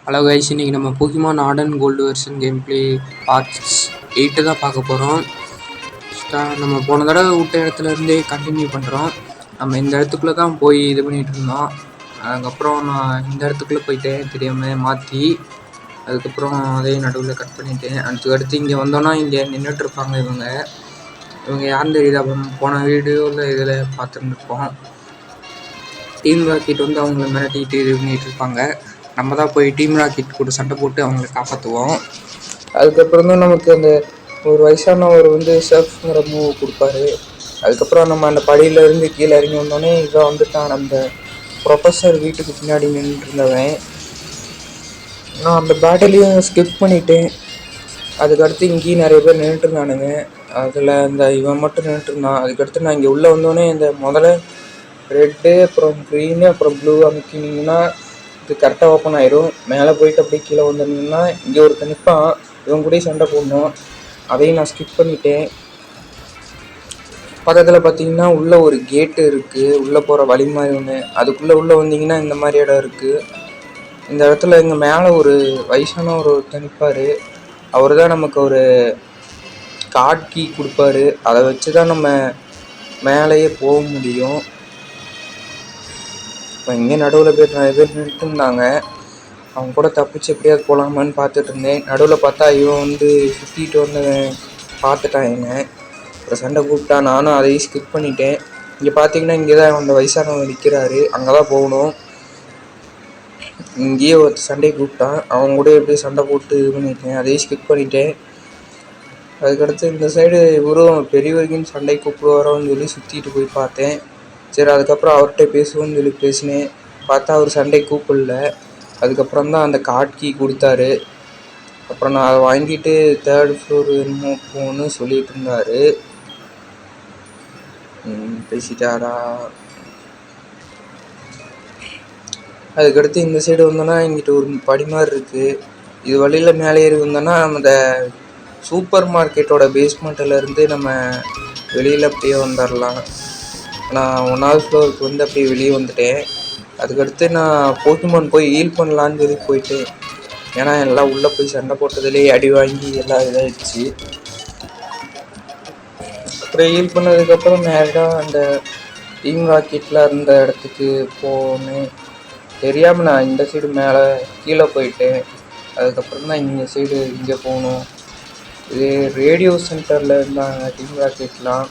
Hello guys, இன்றைக்கி நம்ம Pokemon Heart Gold version game play parts 8 தான் பார்க்க போகிறோம். நம்ம போன தடவை விட்ட இடத்துலேருந்தே கண்டினியூ பண்ணுறோம். நம்ம இந்த இடத்துக்குள்ளே தான் போய் இது பண்ணிகிட்டு இருந்தோம். அதுக்கப்புறம் நான் இந்த இடத்துக்குள்ளே போயிட்டேன் தெரியாமல் மாற்றி. அதுக்கப்புறம் அதையும் நடுவில் கட் பண்ணிட்டேன். அடுத்து இங்கே வந்தோன்னா இங்கே நின்றுட்டுருப்பாங்க. இவங்க யாருன்னு தெரியுது. அப்புறம் போன வீடியோவில் இதில் பார்த்துருந்துருப்போம். டீம் ராக்கெட் வந்து அவங்கள மிரட்டிட்டு இது பண்ணிகிட்டு இருப்பாங்க. நம்ம தான் போய் டீம் ராக்கெட் கூட சண்டை போட்டு அவங்கள காப்பாற்றுவோம். அதுக்கப்புறம் தான் நமக்கு அந்த ஒரு வயசானவர் வந்து சர்ஃப்ங்கிற மூவ் கொடுப்பாரு. அதுக்கப்புறம் நம்ம அந்த படியிலேருந்து கீழே இறங்கி வந்தோடனே இவன் வந்துட்டான். அந்த ப்ரொஃபஸர் வீட்டுக்கு பின்னாடி நின்றுட்டு இருந்தவன். நான் அந்த பேட்டிலையும் ஸ்கிப் பண்ணிட்டேன். அதுக்கடுத்து இங்கேயும் நிறைய பேர் நின்றுட்டு இருந்தானுங்க. அதில் இந்த இவன் மட்டும் நின்றுட்டு இருந்தான். அதுக்கடுத்து நான் இங்கே உள்ளே வந்தோடனே இந்த முதல்ல ரெட்டு, அப்புறம் க்ரீனு, அப்புறம் ப்ளூ அமைக்கினீங்கன்னா இது கரெக்டாக ஓப்பன் ஆயிடும். மேலே போயிட்டு அப்படியே கீழே வந்துருந்தீங்கன்னா இங்கே ஒரு நிற்பான். இவன் கூட சண்டை போடணும். அதையும் நான் ஸ்கிப் பண்ணிட்டேன். பக்கத்தில் பார்த்தீங்கன்னா உள்ளே ஒரு கேட்டு இருக்குது. உள்ளே போகிற வழி மாதிரி ஒன்று. உள்ளே வந்தீங்கன்னா இந்த மாதிரி இடம் இருக்குது. இந்த இடத்துல இங்கே மேலே ஒரு வயசான ஒருத்தர் நிற்பார். அவர் தான் நமக்கு ஒரு கார்ட் கீ கொடுப்பாரு. அதை வச்சு தான் நம்ம மேலேயே போக முடியும். இப்போ இங்கே நடுவில் நிறைய பேர் நின்றுட்டு இருந்தாங்க. அவங்க கூட தப்பிச்சு எப்படியாவது போகலாமான்னு பார்த்துட்டு இருந்தேன். நடுவில் பார்த்தா இவன் வந்து சுற்றிட்டு வந்தவன் பார்த்துட்டான் என்ன. அப்புறம் சண்டை கூப்பிட்டான். நானும் அதையும் ஸ்கிப் பண்ணிட்டேன். இங்கே பார்த்தீங்கன்னா இங்கே தான் அந்த வயசானவங்க நிற்கிறாரு. அங்கே தான் போகணும். இங்கேயே ஒரு சண்டையை கூப்பிட்டான். அவங்க கூட எப்படி சண்டை போட்டு இது பண்ணிட்டேன். அதையும் ஸ்கிப் பண்ணிட்டேன். அதுக்கடுத்து இந்த சைடு இவரும் பெரியவரைக்கும் சண்டை கூப்பிடுவாரோன்னு சொல்லி சுற்றிட்டு போய் பார்த்தேன். சரி, அதுக்கப்புறம் அவர்கிட்ட பேசுவோன்னு சொல்லி பேசினேன். பார்த்தா அவர் சண்டை கூப்பிடல. அதுக்கப்புறம் தான் அந்த கார்ட் கீ கொடுத்தாரு. அப்புறம் நான் அதை வாங்கிட்டு 3rd ஃப்ளோர் என்னமோ போகணுன்னு சொல்லிட்டு இருந்தார். பேசிட்டாரா? அதுக்கடுத்து இந்த சைடு வந்தோன்னா இங்கிட்ட ஒரு படி மாதிரி இருக்குது. இது வழியில் மேலே ஏறி வந்தோன்னா அந்த சூப்பர் மார்க்கெட்டோட பேஸ்மெண்ட்டிலேருந்து நம்ம வெளியில் அப்படியே வந்துடலாம். நான் 1வது ஃப்ளோருக்கு வந்து அப்படியே வெளியே வந்துட்டேன். அதுக்கடுத்து நான் போக்கிமான் போய் ஹீல் பண்ணலான்னு சொல்லி போயிட்டேன். ஏன்னா எல்லாம் உள்ளே போய் சண்டை போட்டதுலேயே அடி வாங்கி எல்லாம் இதாகிடுச்சு. அப்புறம் ஹீல் பண்ணதுக்கப்புறம் நேராக அந்த டீம் ராக்கெட்டில் இருந்த இடத்துக்கு போனேன். தெரியாமல் நான் இந்த சைடு மேலே கீழே போயிட்டேன். அதுக்கப்புறம் தான் இந்த சைடு இங்கே போகணும். இது ரேடியோ சென்டரில் இருந்தாங்க டீம் ராக்கெட்லாம்.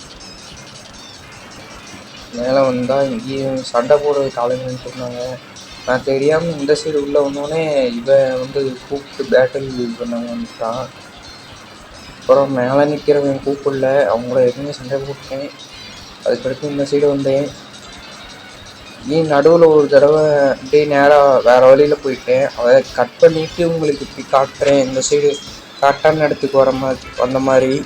மேலே வந்தால் இங்கேயும் சண்டை போடுறதுக்கு ஆளுங்கன்ட்டு இருந்தாங்க. நான் தெரியாமல் இந்த சைடு உள்ளே வந்தோடனே இவன் வந்து கூப்பிட்டு பேட்டில் இது பண்ணாங்க வந்துட்டான். அப்புறம் மேலே நிற்கிறவன் கூப்பிடல. அவங்கள எதுவுமே சண்டை போட்டேன். அதுக்கடுத்து இந்த சைடு வந்தேன். நீ நடுவில் ஒரு தடவை அப்படியே நேராக வேறு வழியில் போயிட்டேன். அதை கட் பண்ணிவிட்டு உங்களுக்கு இப்படி காட்டுறேன். இந்த சைடு கரெக்டான இடத்துக்கு வந்த மாதிரி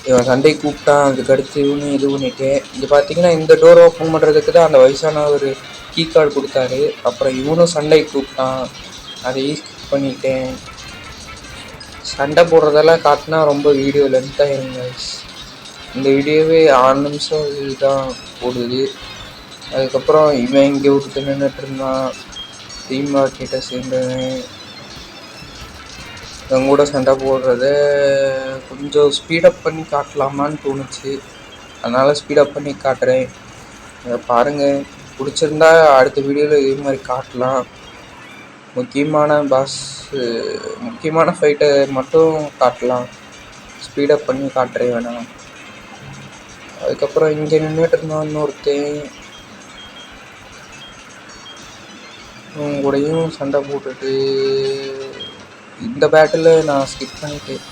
இவன் சண்டை கூப்பிட்டான். அதுக்கடுத்து இவனு இது பண்ணிட்டேன். இது பார்த்தீங்கன்னா இந்த டோர் ஓப்பன் பண்ணுறதுக்கு தான் அந்த வயசான ஒரு கீ கார்டு கொடுத்தாரு. அப்புறம் இவனும் சண்டை கூப்பிட்டான். அதையும் ஸ்கிப் பண்ணிட்டேன். சண்டை போடுறதெல்லாம் காட்டினா ரொம்ப வீடியோ லென்த்தாக இருங்க. இந்த வீடியோவே 6 நிமிஷம் இதுதான் போடுது. அதுக்கப்புறம் இவன் இங்கே ஒருத்தர் நின்றுட்டு இருந்தான். டீம் மார்க்கெட்டை சேர்ந்தவன். இவங்க கூட சண்டை போடுறத கொஞ்சம் ஸ்பீடப் பண்ணி காட்டலாமான்னு தோணுச்சு. அதனால் ஸ்பீடப் பண்ணி காட்டுறேன். பாருங்கள், பிடிச்சிருந்தா அடுத்த வீடியோவில் இதே மாதிரி காட்டலாம். முக்கியமான ஃபைட்டை மட்டும் காட்டலாம். ஸ்பீடப் பண்ணி காட்டுறேன் வேணாம். அதுக்கப்புறம் இங்கே நின்றுட்டு இருந்தான் இன்னொருத்தன். இவங்க கூடயும் சண்டை போட்டுட்டு இந்த பேட்டில் நான் ஸ்கிப் பண்ணிட்டேன்.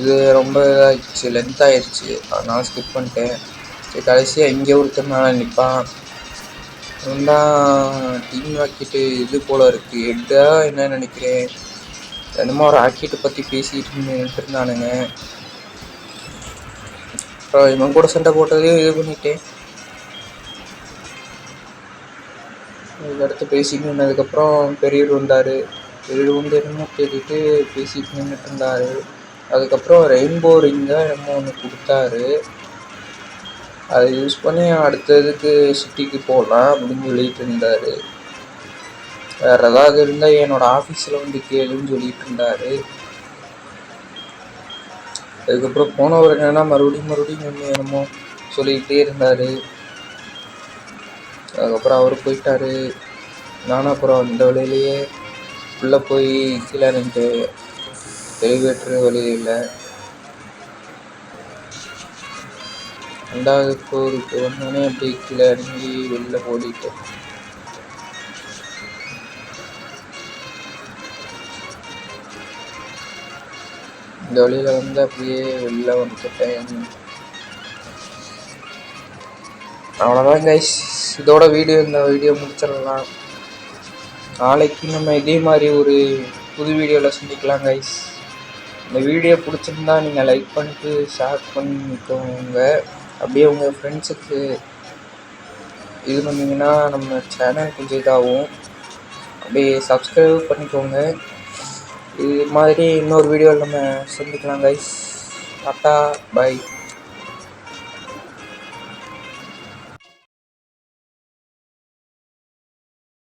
இது ரொம்ப இதாகிடுச்சு, லென்த் ஆகிடுச்சு. அதனால் ஸ்கிப் பண்ணிட்டேன். சரி, கடைசியாக இங்கே ஒருத்தர் மேலே நிற்பான். தான் டீம் ராக்கெட்டு இது போல் இருக்குது. ஹெட்டாக என்ன நினைக்கிறேன். என்னமோ ராக்கெட்டை பற்றி பேசிகிட்டு இருந்தானுங்க. அப்புறம் இவன் கூட சண்டை போட்டதையும் இது பண்ணிட்டேன். அதுக்கடுத்து பேசிட்டு நின்னதுக்கப்புறம் பெரியவர் வந்தார். பெரியவர் வந்து என்னமோ கேட்டுட்டு பேசிட்டு நின்றுட்டு இருந்தார். அதுக்கப்புறம் ரெயின்போ ரிங்கை என்னமோ ஒன்று கொடுத்தாரு. அதை யூஸ் பண்ணி அடுத்ததுக்கு சிட்டிக்கு போகலாம் அப்படின்னு சொல்லிட்டு இருந்தார். வேறு ஏதாவது இருந்தால் என்னோடய ஆஃபீஸில் வந்து கேளுன்னு சொல்லிட்டு இருந்தார். அதுக்கப்புறம் போனவர் என்னென்னா மறுபடியும் என்னமோ சொல்லிக்கிட்டே இருந்தார். அதுக்கப்புறம் அவர் போயிட்டார். நானும் அப்புறம் அந்த வழியிலேயே உள்ளே போய் கீழே இறங்கிட்டு எலிவேட்டர் வழியில் 2வது ஃப்ளோருக்கு வந்தோடனே அப்படியே கீழே இறங்கி வெளில ஓடிட்டேன். இந்த வழியில் வந்து அப்படியே வெளில வந்துட்டேன். அவ்வளோதான் கைஸ், இதோட இந்த வீடியோ முடிச்சிடலாம். நாளைக்கு நம்ம இதே மாதிரி ஒரு புது வீடியோவில் சந்திக்கலாம் கைஸ். இந்த வீடியோ பிடிச்சிருந்தா நீங்கள் லைக் பண்ணிட்டு ஷேர் பண்ணிக்கோங்க. அப்படியே உங்கள் ஃப்ரெண்ட்ஸுக்கு இது பண்ணிங்கன்னா நம்ம சேனல் கொஞ்சம் இதாகும். அப்படியே சப்ஸ்கிரைப் பண்ணிக்கோங்க. இது மாதிரி இன்னொரு வீடியோவில் நம்ம சந்திக்கலாம் கைஸ். Tata, by.